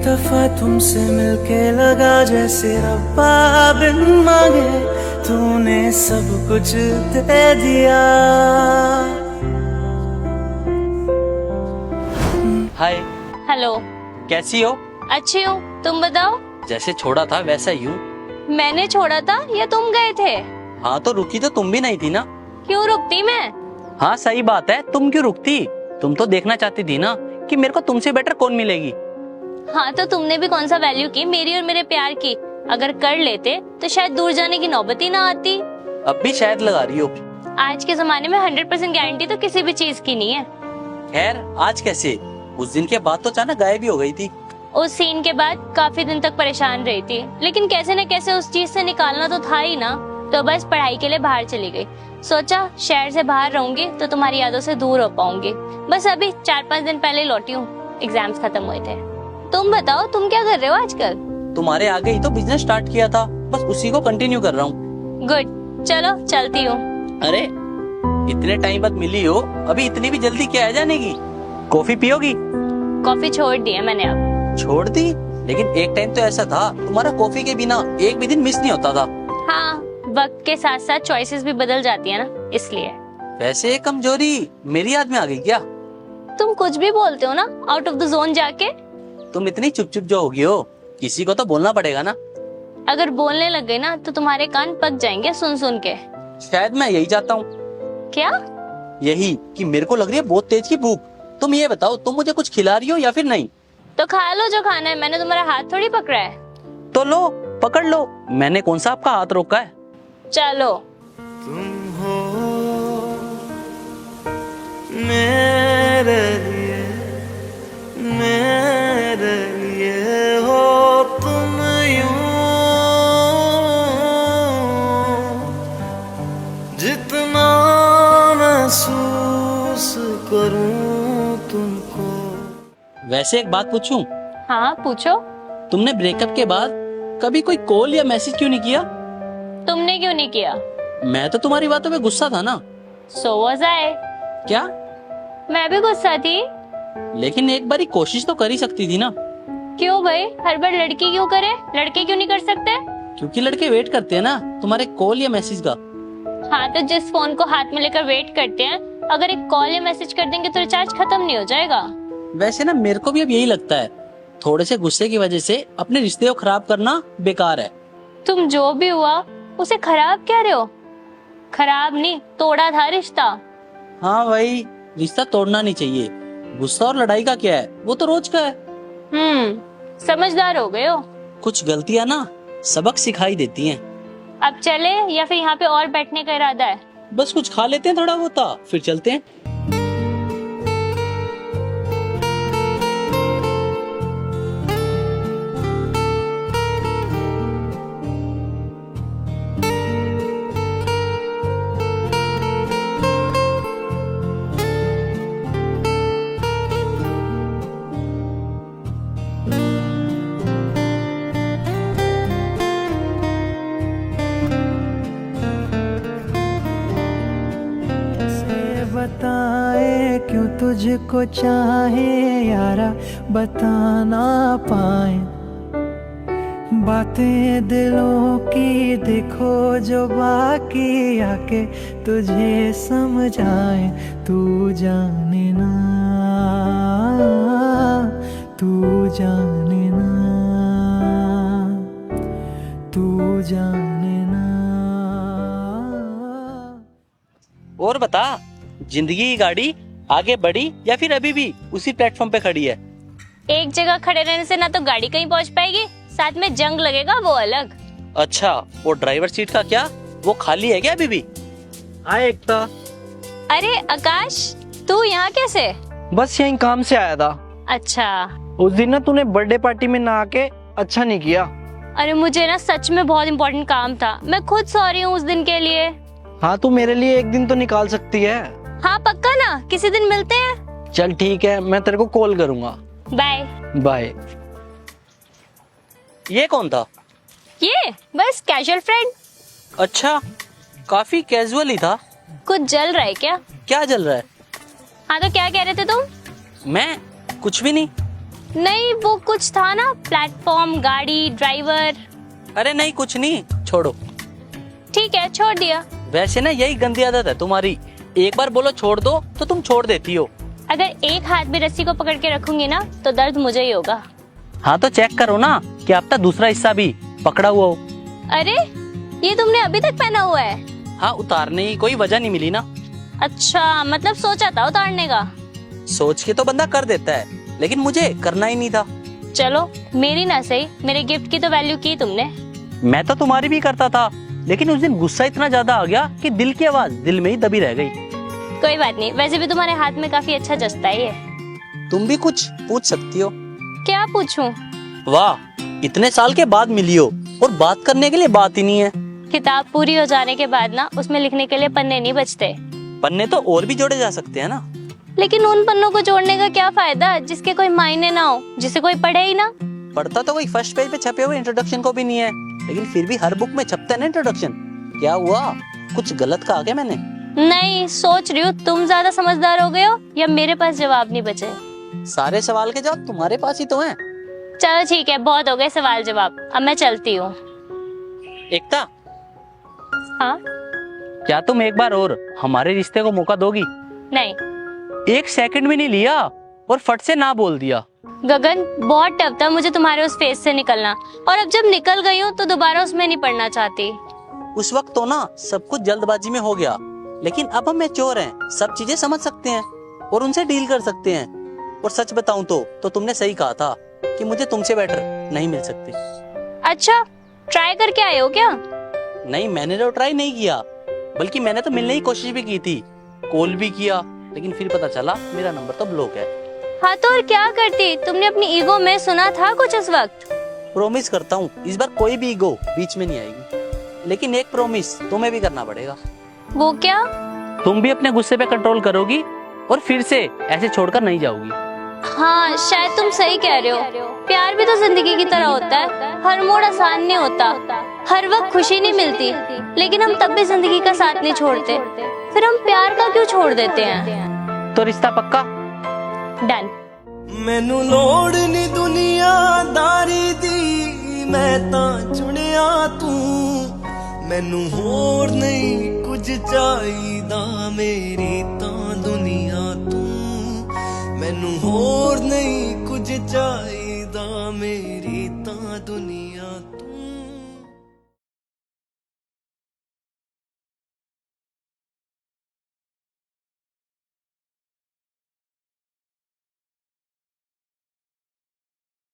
दफा तुमसे मिलके लगा जैसे रब्बा बिन मांगे तूने सब कुछ दे दिया। हाय। हेलो। कैसी हो? अच्छी हूँ, तुम बताओ। जैसे छोड़ा था वैसा ही हूँ। मैंने छोड़ा था या तुम गए थे? हाँ तो रुकी तो तुम भी नहीं थी ना। क्यों रुकती मैं? हाँ सही बात है, तुम क्यों रुकती? तुम तो देखना चाहती थी ना कि मेरे को तुमसे बेटर कौन मिलेगी। हाँ तो तुमने भी कौन सा वैल्यू की मेरी और मेरे प्यार की? अगर कर लेते तो शायद दूर जाने की नौबत ही ना आती। अब भी शायद लगा रही हो। आज के जमाने में 100% गारंटी तो किसी भी चीज की नहीं है। खैर आज कैसे? उस दिन के बाद तो अचानक गायब ही हो गई थी। उस सीन के बाद काफी दिन तक परेशान रही थी, लेकिन कैसे न कैसे उस चीज से निकालना तो था ही ना। तो बस पढ़ाई के लिए बाहर चली गई। सोचा शहर से बाहर रहूंगी तो तुम्हारी यादों से दूर हो पाऊंगी। बस अभी 4-5 दिन पहले लौटी हूँ, एग्जाम्स खत्म हुए थे। तुम बताओ, तुम क्या कर रहे हो आजकल? तुम्हारे आगे ही तो बिजनेस स्टार्ट किया था, बस उसी को कंटिन्यू कर रहा हूँ। गुड, चलो चलती हूँ। अरे इतने टाइम बाद मिली हो, अभी इतनी भी जल्दी क्या है जाने की? कॉफी पियोगी? कॉफी छोड़ दी है मैंने अब। छोड़ दी? लेकिन एक टाइम तो ऐसा था तुम्हारा कॉफी के बिना एक भी दिन मिस नहीं होता था। हाँ, वक्त के साथ साथ चॉइसेस भी बदल जाती है ना, इसलिए। वैसे ये कमजोरी मेरी याद में आ गई क्या? तुम कुछ भी बोलते हो ना आउट ऑफ द जोन जाके। तुम इतनी चुप चुप जो होगी हो, किसी को तो बोलना पड़ेगा ना। अगर बोलने लग गई ना तो तुम्हारे कान पक जाएंगे सुन सुन के। शायद मैं यही चाहता हूँ। क्या? यही कि मेरे को लग रही है बहुत तेज की भूख। तुम ये बताओ, तुम मुझे कुछ खिला रही हो या फिर नहीं? तो खा लो जो खाना है, मैंने तुम्हारा हाथ थोड़ी पकड़ा है। तो लो पकड़ लो, मैंने कौन सा आपका हाथ रोका है। चलो। तुम हो मेरे लिए हो तुम यूं, जितना महसूस करूं तुमको। वैसे एक बात पूछूं? हाँ पूछो। तुमने ब्रेकअप के बाद कभी कोई कॉल या मैसेज क्यों नहीं किया? तुमने क्यों नहीं किया? मैं तो तुम्हारी बातों पे गुस्सा था ना। So was I. क्या? मैं भी गुस्सा थी। लेकिन एक बारी कोशिश तो कर ही सकती थी ना। क्यों भाई, हर बार लड़की क्यों करे? लड़के क्यों नहीं कर सकते? क्योंकि लड़के वेट करते हैं ना तुम्हारे कॉल या मैसेज का। हाँ तो जिस फोन को हाथ में लेकर वेट करते हैं, अगर एक कॉल या मैसेज कर देंगे तो रिचार्ज खत्म नहीं हो जाएगा? वैसे ना मेरे को भी अब यही लगता है, थोड़े से गुस्से की वजह से अपने रिश्ते को खराब करना बेकार है। तुम जो भी हुआ उसे खराब कह रहे हो? खराब नहीं, तोड़ा था रिश्ता। हाँ भाई, रिश्ता तोड़ना नहीं चाहिए। गुस्सा और लड़ाई का क्या है, वो तो रोज का है। समझदार हो गए हो। कुछ गलतियाँ ना सबक सिखाई देती हैं। अब चले या फिर यहाँ पे और बैठने का इरादा है? बस कुछ खा लेते हैं थोड़ा बहुत, फिर चलते हैं। बताए क्यों तुझको चाहे यारा, बता ना पाए बातें दिलों की, देखो जो बाकी आके तुझे समझाए। तू जाने ना, तू जाने ना, तू जाने ना। और बता, जिंदगी की गाड़ी आगे बढ़ी या फिर अभी भी उसी प्लेटफॉर्म पे खड़ी है? एक जगह खड़े रहने से ना तो गाड़ी कहीं पहुँच पाएगी, साथ में जंग लगेगा वो अलग। अच्छा, वो ड्राइवर सीट का क्या, वो खाली है क्या अभी भी? हाँ एकता। अरे आकाश, तू यहाँ कैसे? बस यहीं काम से आया था। अच्छा। उस दिन ना तूने बर्थडे पार्टी में ना आके अच्छा नहीं किया। अरे मुझे ना सच में बहुत इम्पोर्टेंट काम था, मैं खुद सॉरी हूँ उस दिन के लिए। हाँ तू मेरे लिए एक दिन तो निकाल सकती है। हाँ पक्का ना, किसी दिन मिलते हैं। चल ठीक है, मैं तेरे को कॉल करूँगा। Bye bye. ये कौन था? ये बस कैजुअल फ्रेंड। अच्छा, काफी कैजुअल ही था। कुछ जल रहा है क्या? क्या जल रहा है? हाँ तो क्या कह रहे थे तुम? मैं कुछ भी नहीं। नहीं, वो कुछ था ना, प्लेटफॉर्म, गाड़ी, ड्राइवर। अरे नहीं, कुछ नहीं, छोड़ो। ठीक है, छोड़ दिया। वैसे ना यही गंदी आदत है तुम्हारी, एक बार बोलो छोड़ दो तो तुम छोड़ देती हो। अगर एक हाथ भी रस्सी को पकड़ के रखूंगी ना तो दर्द मुझे ही होगा। हाँ तो चेक करो ना कि आपका दूसरा हिस्सा भी पकड़ा हुआ हो। अरे, ये तुमने अभी तक पहना हुआ है? हाँ, उतारने की कोई वजह नहीं मिली ना। अच्छा, मतलब सोचा था उतारने का? सोच के तो बंदा कर देता है, लेकिन मुझे करना ही नहीं था। चलो, मेरी ना सही, मेरे गिफ्ट की तो वैल्यू की तुमने। मैं तो तुम्हारी भी करता था, लेकिन उस दिन गुस्सा इतना ज्यादा आ गया कि दिल की आवाज दिल में ही दबी रह गई। कोई बात नहीं, वैसे भी तुम्हारे हाथ में काफी अच्छा जचता है ये। तुम भी कुछ पूछ सकती हो। क्या पूछूं? वाह, इतने साल के बाद मिली हो और बात करने के लिए बात ही नहीं है। किताब पूरी हो जाने के बाद ना उसमें लिखने के लिए पन्ने नहीं बचते। पन्ने तो और भी जोड़े जा सकते हैं ना। लेकिन उन पन्नों को जोड़ने का क्या फायदा जिसके कोई मायने ना हो, जिसे कोई पढ़े ही ना। पढ़ता तो कोई फर्स्ट पेज पे छपे हुए इंट्रोडक्शन को भी नहीं है, लेकिन फिर भी हर बुक में छपता है ना इंट्रोडक्शन। क्या हुआ, कुछ गलत कहा क्या मैंने? नहीं, सोच रही हूँ तुम ज्यादा समझदार हो गए हो या मेरे पास जवाब नहीं बचे। सारे सवाल के जवाब तुम्हारे पास ही तो हैं। चलो ठीक है, बहुत हो गए सवाल जवाब, अब मैं चलती हूँ। एकता, हाँ? क्या तुम एक बार और हमारे रिश्ते को मौका दोगी? नहीं। एक सेकंड भी नहीं लिया और फट से ना बोल दिया। गगन, बहुत टफ था मुझे तुम्हारे उस फेज से निकलना, और अब जब निकल गई हूँ तो दोबारा उसमें नहीं पड़ना चाहती। उस वक्त तो ना सब कुछ जल्दबाजी में हो गया, लेकिन अब हम मैच्योर हैं, सब चीजें समझ सकते हैं और उनसे डील कर सकते हैं। और सच बताऊं तो तुमने सही कहा था कि मुझे तुमसे बेटर नहीं मिल सकती। अच्छा, ट्राई करके आए हो क्या? नहीं, मैंने तो ट्राई नहीं किया, बल्कि मैंने तो मिलने की कोशिश भी की थी, कॉल भी किया, लेकिन फिर पता चला मेरा नंबर तो ब्लॉक है। हाँ तो और क्या करती, तुमने अपनी ईगो में सुना था कुछ इस वक्त। प्रॉमिस करता हूँ इस बार कोई भी ईगो बीच में नहीं आएगी, लेकिन एक प्रॉमिस तुम्हें भी करना पड़ेगा। वो क्या? तुम भी अपने गुस्से पे कंट्रोल करोगी और फिर से ऐसे छोड़कर नहीं जाओगी। हाँ, शायद तुम सही कह रहे हो। प्यार भी तो जिंदगी की तरह होता है, हर मोड़ आसान नहीं होता, हर वक्त खुशी नहीं मिलती, लेकिन हम तब भी जिंदगी का साथ नहीं छोड़ते। फिर हम प्यार का क्यों छोड़ देते हैं? तो रिश्ता पक्का? डन। मैनू लोड़ नी दुनियादारी दी, मैं तां चुनिया तू, मैनू होर नहीं कुछ चाहिदा, मेरी तां दुनिया तू, मैनू होर नहीं कुछ चाहिदा, मेरी तां दुनिया तू।